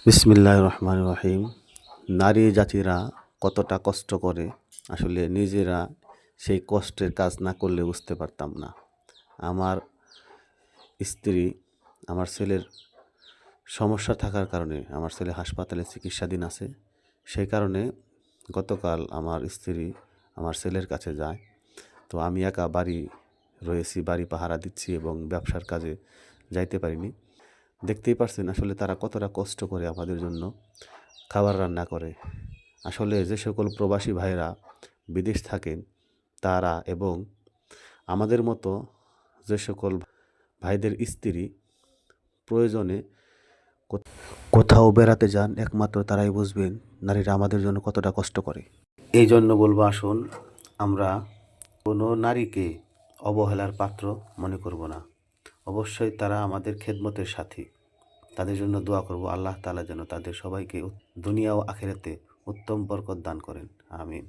বিসমিল্লাহির রহমানির রহিম। নারী জাতিরা কতটা কষ্ট করে আসলে নিজেরা সেই কষ্টের কাজ না করলে বুঝতে পারতাম না। আমার স্ত্রী আমার ছেলের সমস্যা থাকার কারণে আমার ছেলে হাসপাতালে চিকিৎসাধীন আছে। সেই কারণে গতকাল আমার স্ত্রী আমার ছেলের কাছে যায়। তো আমি একা বাড়ি রয়েছি, বাড়ি পাহারা দিচ্ছি এবং ব্যবসার কাজে যাইতে পারিনি। দেখতেই পারছেন আসলে তারা কতটা কষ্ট করে আমাদের জন্য খাবার রান্না করে। আসলে যে সকল প্রবাসী ভাইরা বিদেশ থাকেন তারা এবং আমাদের মতো যে সকল ভাইদের স্ত্রী প্রয়োজনে কোথাও বেড়াতে যান, একমাত্র তারাই বুঝবেন নারীরা আমাদের জন্য কতটা কষ্ট করে। এই জন্য বলবো, আসুন আমরা কোনো নারীকে অবহেলার পাত্র মনে করব না। অবশ্যই তারা আমাদের খেদমতের সাথী। তাদের জন্য দোয়া করব, আল্লাহ তাআলা যেন তাদের সবাইকে দুনিয়া ও আখিরাতে উত্তম বরকত দান করেন। আমিন।